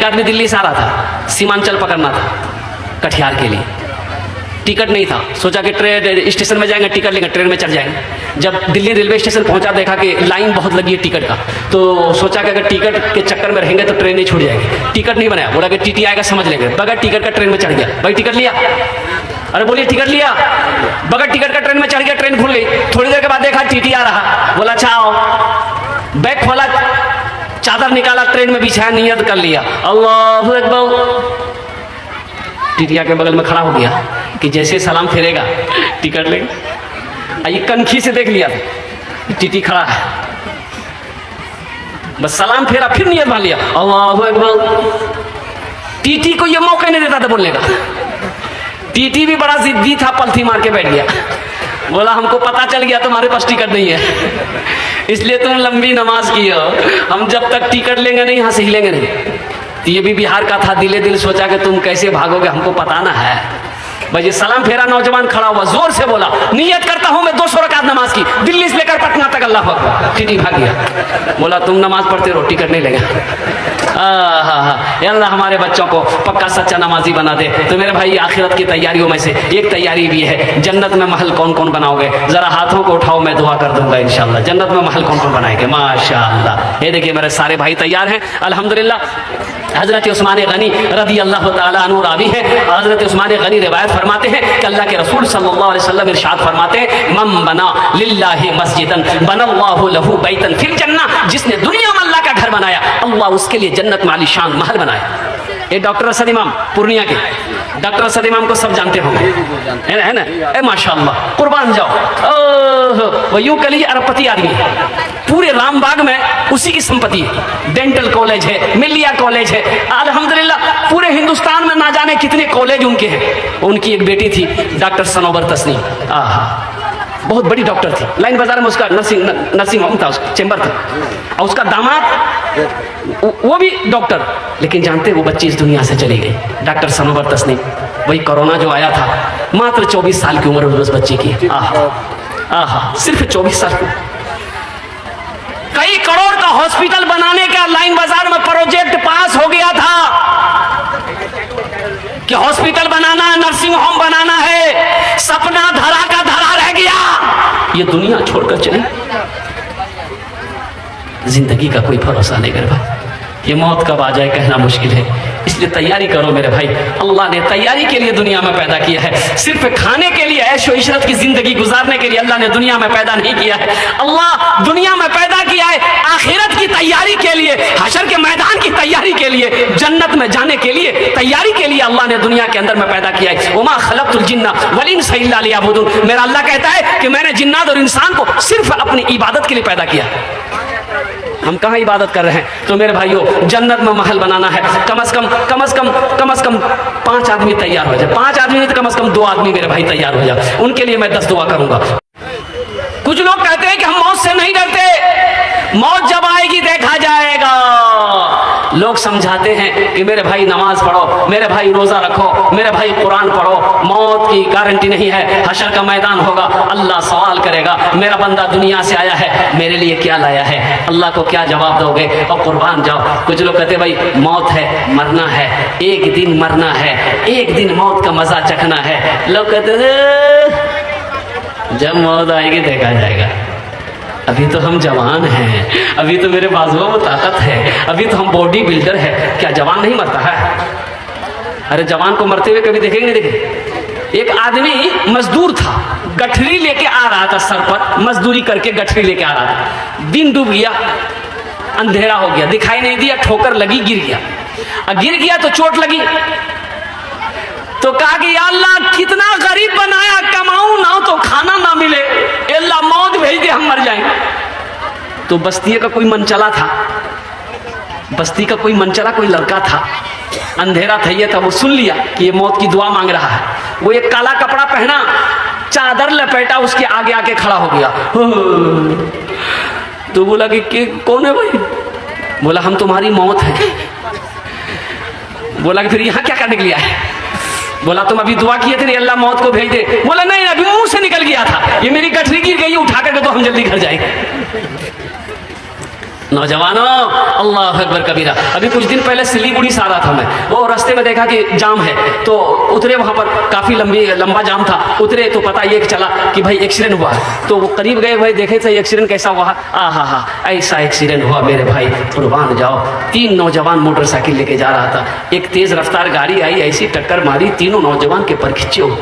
आदमी दिल्ली से आ रहा था, सीमांचल पकड़ना था कटिहार के लिए, टिकट नहीं था, सोचा कि ट्रेन स्टेशन में जाएंगे टिकट लेंगे, ट्रेन में चढ़ जाएंगे। जब दिल्ली रेलवे स्टेशन पहुंचा देखा कि लाइन बहुत लगी है टिकट का, तो सोचा कि अगर टिकट के चक्कर में रहेंगे तो ट्रेन नहीं छूट जाएगी। टीकट नहीं बनाया, बोला कि टीटी आएगा समझ लेंगे, बगैर टिकट का ट्रेन में चढ़ गया। भाई टिकट लिया? अरे बोलिए टिकट लिया? बगैर टिकट का ट्रेन में चढ़ गया, ट्रेन खुल गई। थोड़ी देर के बाद देखा टीटी आ रहा, बोला अच्छा आओ, बैग खोला, चादर निकाला, ट्रेन में बिछाया, नियत कर लिया अल्लाहू अकबर। टीटिया के बगल में खड़ा हो गया कि जैसे सलाम फेरेगा टिकट लेगा। ये कनखी से देख लिया टीटी खड़ा है, बस सलाम फेरा, फिर नियत मान लिया अल्लाहू अकबर। टीटी को ये मौका नहीं देता था बोलने का। टीटी भी बड़ा जिद्दी था, पलथी मार के बैठ गया, बोला हमको पता चल गया तुम्हारे पास टिकट नहीं है, इसलिए तुम लंबी नमाज की हो, हम जब तक टिकट लेंगे नहीं यहाँ से हिलेंगे नहीं। ये भी बिहार का था, दिले दिल सोचा कि तुम कैसे भागोगे हमको पता ना है। भाई सलाम फेरा, नौजवान खड़ा हुआ, जोर से बोला नियत करता हूं मैं 200 रकात नमाज की, दिल्ली से लेकर पटना तक, अल्लाह अकबर। टीटी भाग गया, बोला तुम नमाज पढ़ते रहो, टिकट नहीं लेगा। अल्लाह हमारे बच्चों को पक्का सच्चा नमाजी बना दे। तो मेरे भाई आखिरत की तैयारियों में से एक तैयारी भी है, जन्नत में महल कौन कौन बनाओगे? जरा हाथों को उठाओ, मैं दुआ कर दूंगा इंशाल्लाह। जन्नत में महल कौन कौन बनाएंगे? माशाअल्लाह। ये देखिए मेरे सारे भाई तैयार हैं अल्हम्दुलिल्लाह। हज़रत उस्मान गनी रज़ी अल्लाह तआला अन्हु रावी है। हज़रत उस्मान गनी रिवायत फरमाते हैं कि अल्लाह के रसूल सल्लल्लाहु अलैहि वसल्लम इरशाद फरमाते हैं, मन बना लिल्लाहि मस्जिदन बनल्लाहु लहू बैतन फिल जन्नह। जिसने दुनिया में अल्लाह का घर बनाया, अल्लाह उसके लिए जन्नत में आलीशान महल बनाया। ये डॉक्टर असद इमाम पूर्णिया के, डॉक्टर असद इमाम को सब जानते होंगे, है ना? ए माशाअल्लाह, कुर्बान जाओ। वो यूं कली अरबपति आदमी, पूरे रामबाग में उसी की संपत्ति है। डेंटल कॉलेज है, मिलिया कॉलेज है, अल्हम्दुलिल्लाह पूरे हिंदुस्तान में ना जाने कितने कॉलेज उनके हैं। उनकी एक बेटी थी डॉक्टर सनोबर तस्नीम, बहुत बड़ी डॉक्टर थी। लाइन बाजार में उसका नर्सिंग होम था, उसका चेंबर था, और उसका दामाद वो भी डॉक्टर। लेकिन जानते वो बच्ची इस दुनिया से चली गई, डॉक्टर सनोबर तस्नीम। वही कोरोना जो आया था, मात्र 24 साल की उम्र उस बच्चे की। सिर्फ 24 साल की। कई करोड़ का हॉस्पिटल बनाने का लाइन बाजार में प्रोजेक्ट पास हो गया था कि हॉस्पिटल बनाना है, नर्सिंग होम बनाना है, सपना धरा का धरा रह गया। ये दुनिया छोड़कर चले, जिंदगी का कोई भरोसा नहीं कर भाई, ये मौत कब आ जाए कहना मुश्किल है। इसलिए तैयारी करो मेरे भाई। अल्लाह ने तैयारी के लिए दुनिया में पैदा किया है, सिर्फ खाने के लिए, ऐशो इशरत की जिंदगी गुजारने के लिए अल्लाह ने दुनिया में पैदा नहीं किया है। अल्लाह दुनिया में पैदा किया है आखिरत की तैयारी के लिए, हशर के मैदान की तैयारी के लिए, जन्नत में जाने के लिए तैयारी के लिए अल्लाह ने दुनिया के अंदर में पैदा किया है। वमा खलक़तुल जिन्ना वल इंसा इल्ला लियअबुदून। मेरा अल्लाह कहता है कि मैंने जिन्नात और इंसान को सिर्फ अपनी इबादत के लिए पैदा किया। हम कहाँ इबादत कर रहे हैं? तो मेरे भाइयों जन्नत में महल बनाना है, कम से कम 5 आदमी तैयार हो जाए। 5 आदमी नहीं तो कम से कम 2 आदमी मेरे भाई तैयार हो जाए, उनके लिए मैं 10 दुआ करूंगा। कुछ लोग कहते हैं कि हम मौत से नहीं डरते, मौत जब आएगी देखा जाएगा। लोग समझाते हैं कि मेरे भाई नमाज पढ़ो, मेरे भाई रोजा रखो, मेरे भाई कुरान पढ़ो, मौत की गारंटी नहीं है, हशर का मैदान होगा, अल्लाह सवाल करेगा मेरा बंदा दुनिया से आया है, मेरे लिए क्या लाया है, अल्लाह को क्या जवाब दोगे, और कुर्बान जाओ। कुछ लोग कहते भाई मौत है, मरना है, एक दिन मरना है, एक दिन मौत का मजा चखना है। लोग कहते जब मौत आएगी देखा जाएगा, अभी तो हम जवान हैं, अभी तो मेरे बाजुओं में ताकत है, अभी तो हम बॉडी बिल्डर है। क्या जवान नहीं मरता है? अरे जवान को मरते हुए कभी देखेंगे? नहीं देखेंगे। एक आदमी मजदूर था, गठरी लेके आ रहा था, सर पर मजदूरी करके गठरी लेके आ रहा था। दिन डूब गया, अंधेरा हो गया, दिखाई नहीं दिया, ठोकर लगी, गिर गया। और गिर गया तो चोट लगी, तो कहा कि या अल्लाह कितना गरीब बनाया, कमाऊं ना तो खाना ना मिले, अल्लाह मौत भेज दे, हम मर जाएंगे। तो बस्ती का कोई मनचला था, बस्ती का कोई मनचला कोई लड़का था, अंधेरा था ये था, वो सुन लिया कि ये मौत की दुआ मांग रहा है। वो एक काला कपड़ा पहना, चादर लपेटा, उसके आगे आके खड़ा हो गया। तो बोला कि कौन है भाई? बोला हम तुम्हारी मौत है। बोला कि फिर यहाँ क्या करने के लिए आए? बोला तुम अभी दुआ किए थे अल्लाह मौत को भेज दे। बोला नहीं, अभी मुंह से निकल गया था, ये मेरी गठरी गिर गई, उठा करके तो हम जल्दी घर जाएंगे। नौजवानों, अल्लाह अकबर कबीरा। अभी कुछ दिन पहले सिलीगुड़ी से आ रहा था मैं, वो रास्ते में देखा कि जाम है, तो उतरे, वहाँ पर काफ़ी लंबा जाम था। उतरे तो पता ये चला कि भाई एक्सीडेंट हुआ है। तो वो करीब गए, भाई देखे थे एक्सीडेंट कैसा हुआ। हा, ऐसा एक्सीडेंट हुआ मेरे भाई, कुर्बान जाओ। 3 नौजवान मोटरसाइकिल लेके जा रहा था, एक तेज़ रफ्तार गाड़ी आई, ऐसी टक्कर मारी, तीनों नौजवान के पर खिंचे हो।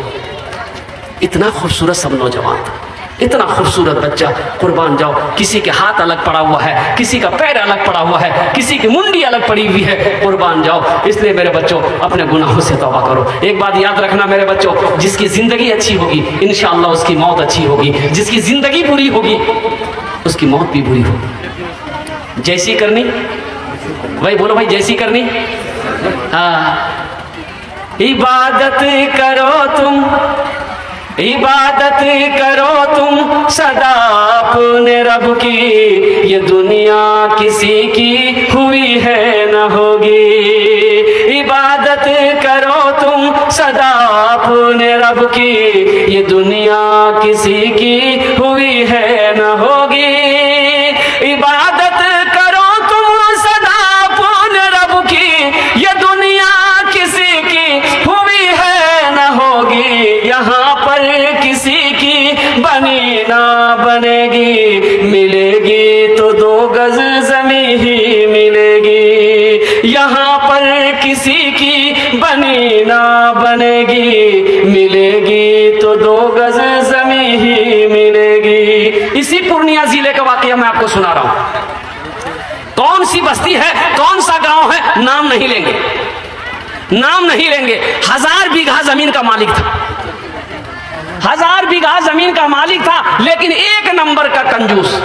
इतना खूबसूरत सब नौजवान था, इतना खूबसूरत बच्चा, कुर्बान जाओ। किसी के हाथ अलग पड़ा हुआ है, किसी का पैर अलग पड़ा हुआ है, किसी की मुंडी अलग पड़ी हुई है, कुर्बान जाओ। इसलिए मेरे बच्चों, अपने गुनाहों से तौबा करो। एक बात याद रखना मेरे बच्चों, जिसकी ज़िंदगी अच्छी होगी इंशाअल्लाह उसकी मौत अच्छी होगी, जिसकी ज़िंदगी बुरी होगी उसकी मौत भी बुरी होगी। जैसी करनी भाई, बोलो भाई, जैसी करनी। हाँ, इबादत करो तुम, इबादत करो तुम सदा अपने रब की, ये दुनिया किसी की हुई है न होगी। इबादत करो तुम सदा अपने रब की, ये दुनिया किसी की हुई है न होगी। इबादत करो तुम सदा अपने रब की, ये दुनिया किसी की हुई है न होगी। यहाँ पर किसी की बनी ना बनेगी, मिलेगी तो 2 गज ज़मीं ही मिलेगी। यहाँ पर किसी की बनी ना बनेगी, मिलेगी तो 2 गज ज़मीं ही मिलेगी। इसी पूर्णिया जिले का वाकया मैं आपको सुना रहा हूँ। कौन सी बस्ती है, कौन सा गांव है, नाम नहीं लेंगे, नाम नहीं लेंगे। 1000 बीघा जमीन का मालिक था, 1000 बीघा जमीन का मालिक था, लेकिन 1 नंबर का कंजूस।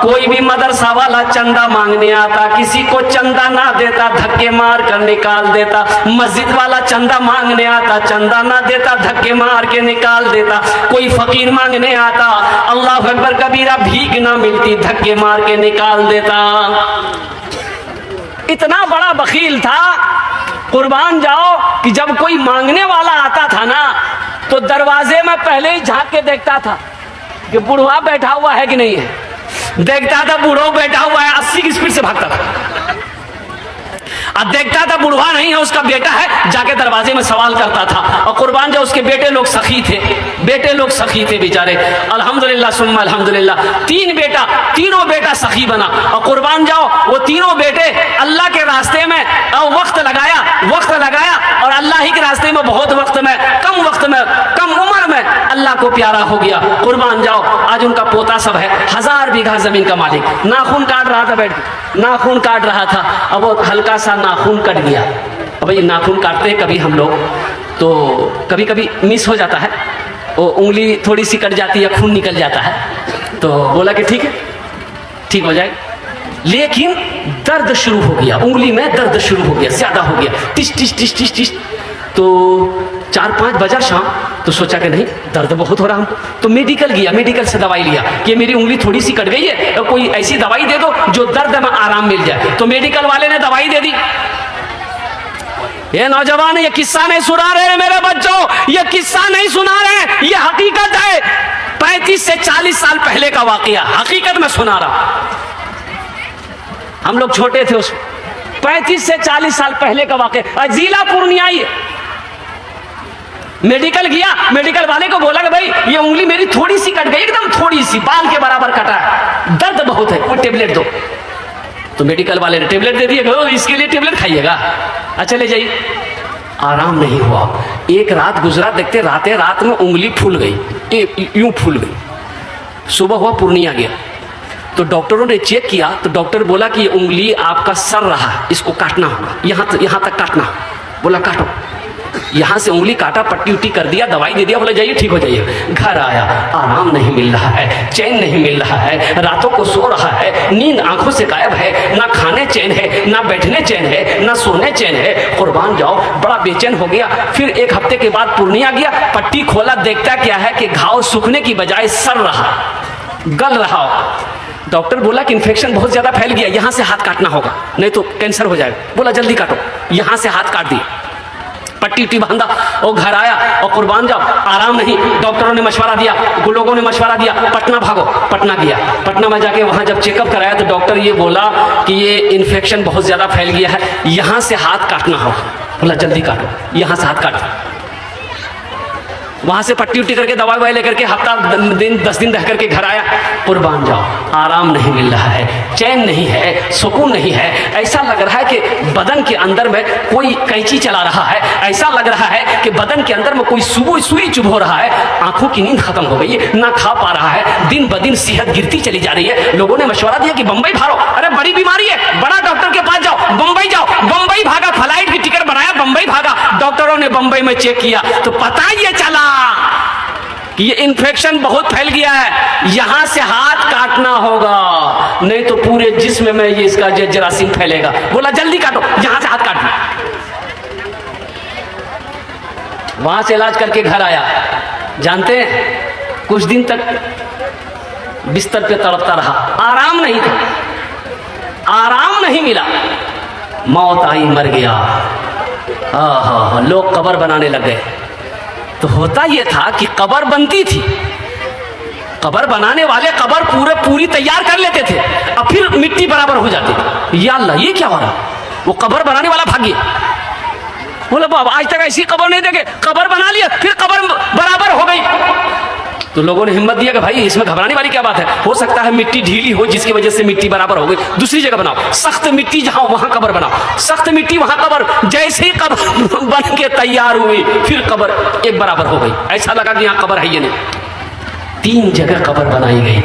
कोई भी मदरसा वाला चंदा मांगने आता, किसी को चंदा ना देता, धक्के मार कर निकाल देता। मस्जिद वाला चंदा मांगने आता, चंदा ना देता, धक्के मार के निकाल देता। कोई फकीर मांगने आता, अल्लाह अकबर कबीरा, भीख ना मिलती, धक्के मार के निकाल देता। इतना बड़ा बखील था, कुर्बान जाओ, कि जब कोई मांगने वाला आता था ना, तो दरवाजे में पहले ही झांक के देखता था कि बुढ़वा बैठा हुआ है कि नहीं है। देखता था बूढ़ो बैठा हुआ है, 80 की स्पीड से भागता था। अब देखता था बुढ़वा नहीं है, उसका बेटा है, जाके दरवाजे में सवाल करता था। और कुर्बान जाओ, उसके बेटे लोग सखी थे, बेटे लोग सखी थे बेचारे। अल्हम्दुलिल्लाह सुम्मा अल्हम्दुलिल्लाह, 3 बेटा, तीनों बेटा सखी बना। और कुर्बान जाओ, वो तीनों बेटे अल्लाह के रास्ते में वक्त लगाया और अल्लाह ही के रास्ते में बहुत वक्त में, कम उम्र में अल्लाह को प्यारा हो गया। कुर्बान जाओ, आज उनका पोता सब है, 1000 बीघा जमीन का मालिक। नाखून काट रहा था, बैठ के नाखून काट रहा था। अब वो हल्का सा नाखून कट गया। अब ये नाखून काटते हैं कभी हम लोग, तो कभी कभी मिस हो जाता है, वो उंगली थोड़ी सी कट जाती है, खून निकल जाता है। तो बोला कि ठीक है, ठीक हो जाए। लेकिन दर्द शुरू हो गया, उंगली में दर्द शुरू हो गया, ज्यादा हो गया, टिश टिश टिश टिश टिश। तो 4-5 बजा शाम, तो सोचा कि नहीं, दर्द बहुत हो रहा हमको। तो मेडिकल गया, मेडिकल से दवाई लिया कि मेरी उंगली थोड़ी सी कट गई है, तो कोई ऐसी दवाई दे दो जो दर्द में आराम मिल जाए। तो मेडिकल वाले ने दवाई दे दी। ये नौजवान ये किस्सा नहीं सुना रहे मेरे बच्चों, ये किस्सा नहीं सुना रहे, ये हकीकत है। 35 से 40 साल पहले का वाकया, हकीकत में सुना रहा। हम लोग छोटे थे उस 35 से 40 साल पहले का वाकया, जिला पूर्णिया ही है। मेडिकल गया, मेडिकल वाले को बोला कि भाई ये उंगली मेरी थोड़ी सी कट गई, एकदम थोड़ी सी, बाल के बराबर कटा है, दर्द बहुत है, कोई टेबलेट दो। तो मेडिकल वाले ने टेबलेट दे दिया, इसके लिए टेबलेट खाइएगा, अच्छा ले जाइए। आराम नहीं हुआ। एक रात गुजरा, देखते रात में उंगली फूल गई, यूं फूल गई। सुबह हुआ, पूर्णिया गया, तो डॉक्टरों ने चेक किया, तो डॉक्टर बोला कि ये उंगली आपका सर रहा है, इसको काटना होगा, यहाँ तक काटना होगा। बोला काटो, यहाँ से उंगली काटा, पट्टी उट्टी कर दिया, दवाई दे दिया, बोला जाइए ठीक हो जाइए। घर आया, आराम नहीं मिल रहा है, चैन नहीं मिल रहा है, रातों को सो रहा है, नींद आंखों से गायब है, ना खाने चैन है, ना बैठने चैन है, ना सोने चैन है। कुर्बान जाओ, बड़ा बेचैन हो गया। फिर 1 हफ्ते के बाद पूर्णिया गया, पट्टी खोला, देखता क्या है कि घाव सूखने की बजाय सड़ रहा, गल रहा हो। डॉक्टर बोला कि इन्फेक्शन बहुत ज़्यादा फैल गया, यहाँ से हाथ काटना होगा, नहीं तो कैंसर हो जाएगा। बोला जल्दी काटो, यहाँ से हाथ काट दिया। पट्टी उट्टी बांधा और घर आया और कुर्बान जाओ, आराम नहीं। डॉक्टरों ने मशवरा दिया, लोगों ने मशवरा दिया, पटना भागो। पटना गया, पटना में जाके वहाँ जब चेकअप कराया तो डॉक्टर ये बोला कि ये इन्फेक्शन बहुत ज़्यादा फैल गया है, यहाँ से हाथ काटना हो। बोला जल्दी काटो, यहाँ से हाथ काटो। वहाँ से पट्टी उट्टी करके दवाई ववाई लेकर के हफ्ता दिन 10 दिन रह करके घर आया। कुर्बान जाओ, आराम नहीं मिल रहा है, चैन नहीं है, सुकून नहीं है। ऐसा लग रहा है कि बदन के अंदर में कोई कैंची चला रहा है, ऐसा लग रहा है कि बदन के अंदर में कोई सुई चुभ हो रहा है। आंखों की नींद खत्म हो गई है, ना खा पा रहा है, दिन ब दिन सेहत गिरती चली जा रही है। लोगों ने मशवरा दिया कि बंबई भागो, अरे बड़ी बीमारी है, बड़ा डॉक्टर के पास जाओ, बंबई जाओ। बंबई भागा, फ्लाइट की टिकट बनाया, बंबई भागा। डॉक्टरों ने बंबई में चेक किया तो पता ये चला कि ये इन्फेक्शन बहुत फैल गया है, यहां से हाथ काटना होगा, नहीं तो पूरे जिस्म में ये इसका जरासीम फैलेगा। बोला जल्दी काटो, यहां से हाथ काटो। वहां से इलाज करके घर आया। जानते हैं कुछ दिन तक बिस्तर पे तड़पता रहा, आराम नहीं था, आराम नहीं मिला। मौत आई, मर गया। लोग कब्र बनाने लग गए। तो होता यह था कि कब्र बनती थी, कब्र बनाने वाले कब्र पूरी तैयार कर लेते थे, अब फिर मिट्टी बराबर हो जाती थी। या अल्लाह, ये क्या हो रहा? वो कब्र बनाने वाला भाग गया। बोला बाबा आज तक ऐसी कब्र नहीं देखे, कब्र बना लिया, फिर कब्र बराबर हो गई। तो लोगों ने हिम्मत दिया कि भाई इसमें घबराने वाली क्या बात है, हो सकता है मिट्टी ढीली हो जिसकी वजह से मिट्टी बराबर हो गई, दूसरी जगह बनाओ। सख्त मिट्टी जहां वहां कब्र बनाओ, सख्त मिट्टी वहां कब्र। जैसे ही कब्र बन के तैयार हुई फिर कब्र एक बराबर हो गई। ऐसा लगा कि यहाँ कब्र है ये नहीं। 3 जगह कब्र बनाई गई,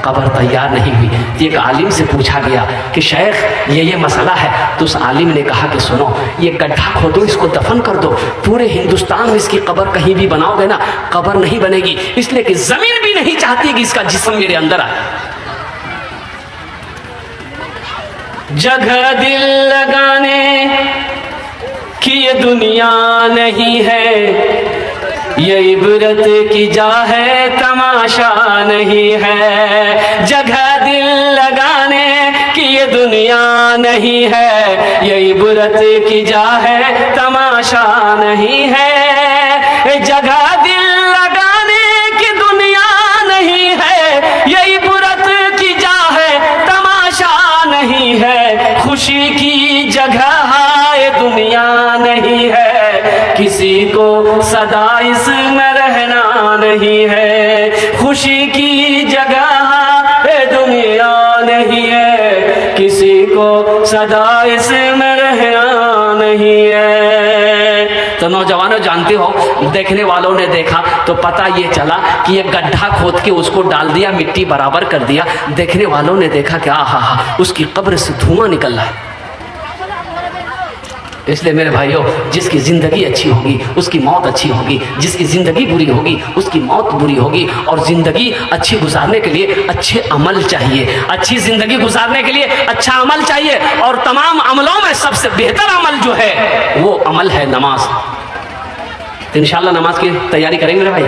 कब्र तैयार नहीं हुई। एक आलिम से पूछा गया कि शेख ये मसला है। तो उस आलिम ने कहा कि सुनो, ये गड्ढा खोदो, इसको दफन कर दो। पूरे हिंदुस्तान में इसकी कब्र कहीं भी बनाओगे ना, कब्र नहीं बनेगी, इसलिए कि जमीन भी नहीं चाहती कि इसका जिस्म मेरे अंदर आए। जगह दिल लगाने की ये दुनिया नहीं है, ये इबरत की जा है, तमाशा नहीं है। जगह दिल लगाने की ये दुनिया नहीं है, ये इबरत की जा है, तमाशा नहीं है। जगह दिल लगाने की दुनिया नहीं है, ये इबरत की जा है, तमाशा नहीं है। खुशी की जगह ये दुनिया नहीं है, किसी को सदा इसमें रहना नहीं है। खुशी की जगह ये दुनिया नहीं है, किसी को सदा इसमें रहना नहीं है। तो नौजवानों जानते हो, देखने वालों ने देखा तो पता ये चला कि ये गड्ढा खोद के उसको डाल दिया, मिट्टी बराबर कर दिया। देखने वालों ने देखा कि आहा, उसकी कब्र से धुआं निकल रहा है। इसलिए मेरे भाइयों, जिसकी ज़िंदगी अच्छी होगी उसकी मौत अच्छी होगी, जिसकी ज़िंदगी बुरी होगी उसकी मौत बुरी होगी। और ज़िंदगी अच्छी गुजारने के लिए अच्छे अमल चाहिए, अच्छी ज़िंदगी गुजारने के लिए अच्छा अमल चाहिए। और तमाम अमलों में सबसे बेहतर अमल जो है वो अमल है नमाज। तो इंशाअल्लाह नमाज की तैयारी करेंगे मेरे भाई।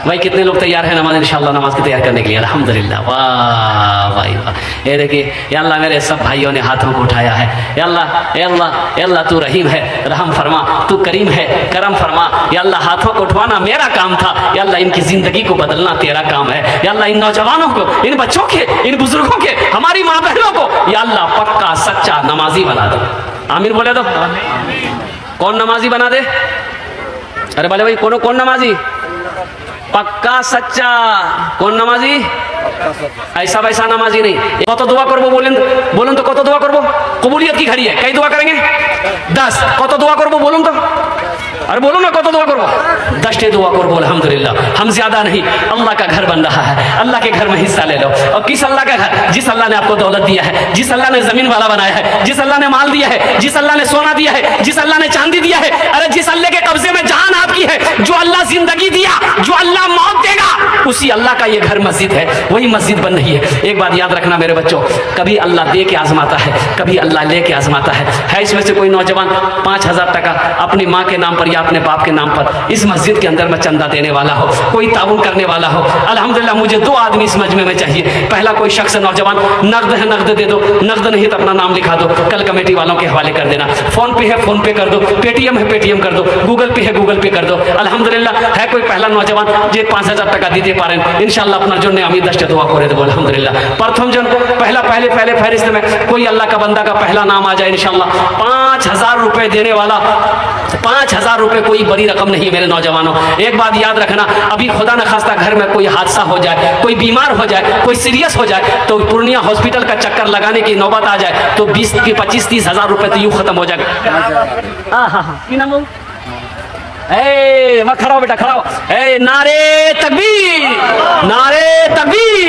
भाई कितने लोग तैयार हैं नमाज, इंशाअल्लाह नमाज की तैयारी करने के लिए? अल्हम्दुलिल्लाह, वाह भाई वाह। ये देखिए या अल्लाह, मेरे सब भाइयों ने हाथों को उठाया है। या अल्लाह, या अल्लाह, या अल्लाह तू रहीम है, रहम फरमा, तू करीम है, करम फरमा। या अल्लाह, हाथों को उठवाना मेरा काम था, या अल्लाह इनकी ज़िंदगी को बदलना तेरा काम है। या अल्लाह, इन नौजवानों को, इन बच्चों के, इन बुजुर्गों के, हमारी माँ बहनों को या अल्लाह पक्का सच्चा नमाजी बना दो। आमीन बोले तो। कौन नमाजी बना दे? अरे बोले भाई कौन नमाजी? पक्का सच्चा। कौन नमाजी? ऐसा वैसा नमाजी नहीं। कत दुआ करबो बोलें तो कत दुआ करबो? कबूलियत की घड़ी है, कई दुआ करेंगे? 10। कत दुआ करबो बोलूं तो? अरे बोलो ना, कत दुआ करबो? 10 दुआ करबो। अल्हम्दुलिल्लाह, हम ज्यादा नहीं। अल्लाह का घर बन रहा है, अल्लाह के घर में हिस्सा ले लो। और किस अल्लाह का घर? जिस अल्लाह ने आपको दौलत दिया है, जिस अल्लाह ने जमीन वाला बनाया है, जिस अल्लाह ने माल दिया है, जिस अल्लाह ने सोना दिया है, जिस अल्लाह ने चांदी दिया है। अरे जिस अल्लाह के कब्जे में जान आपकी है, जो अल्लाह जिंदगी दिया, जो अल्लाह मौत देगा, उसी अल्लाह का ये घर मस्जिद है, वही मस्जिद बन रही है। एक बात याद रखना मेरे बच्चों, कभी अल्लाह दे के आजमाता है, कभी अल्लाह ले के आजमाता है। इसमें से कोई नौजवान 5,000 टका अपनी माँ के नाम पर या अपने बाप के नाम पर इस मस्जिद के अंदर में चंदा देने वाला हो, कोई ताउन करने वाला हो। अल्हम्दुलिल्लाह मुझे 2 आदमी इस मजमे में चाहिए। पहला कोई शख्स नौजवान नगद है नगद दे दो, नगद नहीं तो अपना नाम लिखा दो, कल कमेटी वालों के हवाले कर देना। फोन पे है फोन पे कर दो, पेटीएम है पेटीएम कर दो, गूगल पे है गूगल पे कर दो। अल्हम्दुलिल्लाह है कोई पहला नौजवान जे 5,000 टका दीते पारें इंशाल्लाह अपना जो আমি 10টা দোয়া করে দেবো আলহামদুলিল্লাহ। प्रथम जन पहले फहरिस्त में कोई अल्लाह का बंदा का पहला नाम आ जाए इंशाल्लाह 5,000 रुपए देने वाला। 5,000 रुपए कोई बड़ी रकम नहीं मेरे नौजवानों। एक बात याद रखना, अभी खुदा न खास्ता घर में कोई हादसा हो जाए, कोई बीमार हो जाए, कोई सीरियस हो जाए तो पूर्णिया हॉस्पिटल का चक्कर लगाने की नौबत आ जाए तो 20 की 25-30 हज़ार रुपए तो यूँ खत्म हो जाएगा। हाँ मैं खड़ा हो बेटा खड़ा हो। नारे तकबीर, नारे तकबीर।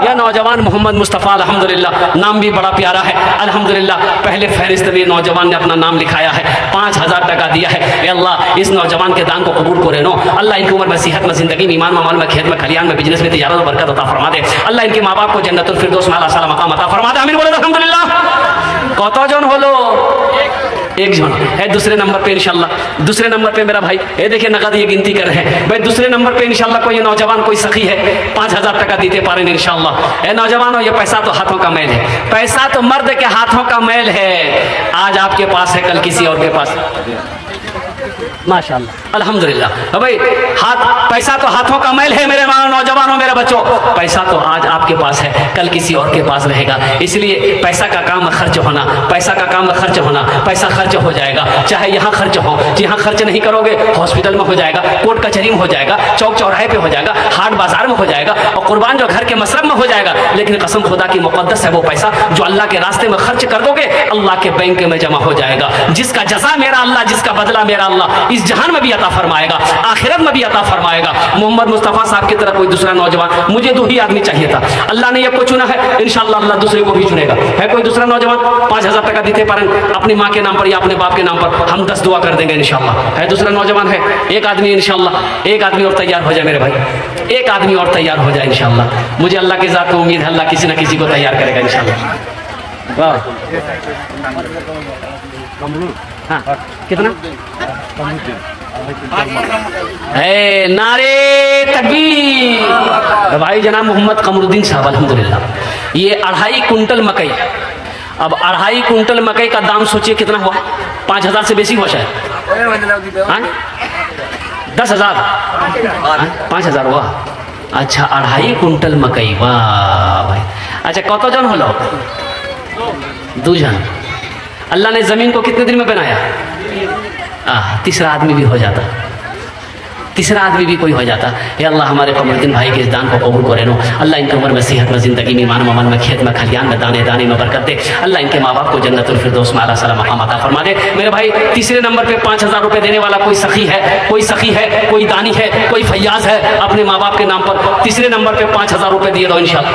यह नौजवान मोहम्मद मुस्तफ़ा अल्हम्दुलिल्लाह, नाम भी बड़ा प्यारा है अल्हम्दुलिल्लाह। पहले फहरिस्त में नौजवान ने अपना नाम लिखाया है, 5,000 टका दिया है। अल्लाह इस नौजवान के दान को कबूल करे नो। अल्लाह इनकी उम्र में, सेहत में, जिंदगी में, ईमान में, अमल में, खेत में, खलियान में, बिजनेस में, तिजारत में बरकत अता फरमा दे। अल्लाह इनके माँ बाप को जन्नतुल फिरदौस में आला साला मकाम अता फरमा दे। आमीन बोले अल्हम्दुलिल्लाह। कतजन हलो? एक जन है। दूसरे नंबर पे इंशाल्लाह, दूसरे नंबर पे मेरा भाई ये देखिए नगद ये गिनती कर रहे हैं भाई। दूसरे नंबर पे इंशाल्लाह कोई नौजवान कोई सखी है 5,000 टका दीते पारे इंशाल्लाह। ए नौजवानों, ये पैसा तो हाथों का मैल है, पैसा तो मर्द के हाथों का मैल है। आज आपके पास है, कल किसी और के पास। माशाअल्लाह अल्हम्दुलिल्लाह। भाई पैसा तो हाथों का मैल है मेरे नौजवानों, मेरे बच्चों। पैसा तो आज आपके पास है, कल किसी और के पास रहेगा। इसलिए पैसा का काम खर्च होना, पैसा का काम खर्च होना। पैसा खर्च हो जाएगा, चाहे यहाँ खर्च हो, यहाँ खर्च नहीं करोगे हॉस्पिटल में हो जाएगा, कोर्ट कचहरी में हो जाएगा, चौक चौराहे पे हो जाएगा, हाट बाजार में हो जाएगा, और कुर्बान जो घर के मसरफ में हो जाएगा। लेकिन कसम खुदा की मुकद्दस है वो पैसा जो अल्लाह के रास्ते में खर्च कर दोगे, अल्लाह के बैंक में जमा हो जाएगा। जिसका जज़ा मेरा अल्लाह, जिसका बदला मेरा अल्लाह इस जहान में भी अता फरमाएगा, आखिरत में भी अता फरमाएगा। मोहम्मद मुस्तफ़ा साहब की तरह कोई दूसरा नौजवान, मुझे 2 ही आदमी चाहिए था, अल्लाह ने एक को चुना है, इंशाअल्लाह अल्लाह दूसरे को भी चुनेगा। है कोई दूसरा नौजवान 5,000 टका देते पारें अपनी माँ के नाम पर या अपने बाप के नाम पर, हम 10 दुआ कर देंगे इंशाअल्लाह। है दूसरा नौजवान है? एक आदमी इंशाअल्लाह, एक आदमी और तैयार हो जाए मेरे भाई, एक आदमी और तैयार हो जाए इंशाअल्लाह। मुझे अल्लाह की ज़ात को उम्मीद है अल्लाह किसी न किसी को तैयार करेगा इंशाअल्लाह। वाह, हाँ कितना? नारे तकबीर। भाई जनाब मोहम्मद कमरुद्दीन साहब अल्हम्दुलिल्लाह, ये 2.5 कुंटल मकई। अब 2.5 कुंटल मकई का दाम सोचिए कितना हुआ? 5,000 से बेसी हुआ शायद। 10,000, 5,000 हुआ। अच्छा 2.5 कुंटल मकई, वाह भाई। अच्छा कतजन हलो? 2 जन। अल्लाह ने ज़मीन को कितने दिन में बनाया? तीसरा आदमी भी हो जाता, तीसरा आदमी भी कोई हो जाता। हे अल्लाह हमारे कमरुद्दीन भाई के इस दान को कबूल करे नो। अल्लाह इनकी उम्र में, सेहत में, ज़िंदगी में, ईमान में, अमल में, खेत में, खलियान में, दाने दाने में बरकत दे। अल्लाह इनके माँ बाप को जन्नतुल फिरदौस में आला साला मकाम अता फरमा दे। मेरे भाई तीसरे नंबर पे 5,000 रुपए देने वाला कोई सखी है, कोई सखी है, कोई दानी है, कोई फैयाज है अपने माँ बाप के नाम पर। तीसरे नंबर पे 5,000 रुपए दिए दो इंशाअल्लाह।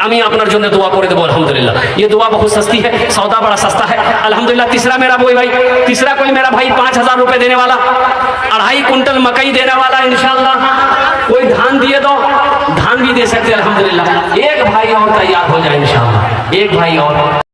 আমি আপনার জন্য দোয়া করে দেবো अल्हम्दुलिल्लाह। ये दुआ बहुत सस्ती है, सौदा बड़ा सस्ता है अल्हम्दुलिल्लाह। तीसरा मेरा कोई भाई, तीसरा कोई मेरा भाई 5,000 रुपए देने वाला, 2.5 कुंटल मकई देने वाला इंशाअल्लाह। कोई धान दिए दो, धान भी दे सकते अल्हम्दुलिल्लाह। एक भाई और तैयार हो जाए इंशाअल्लाह, एक भाई और।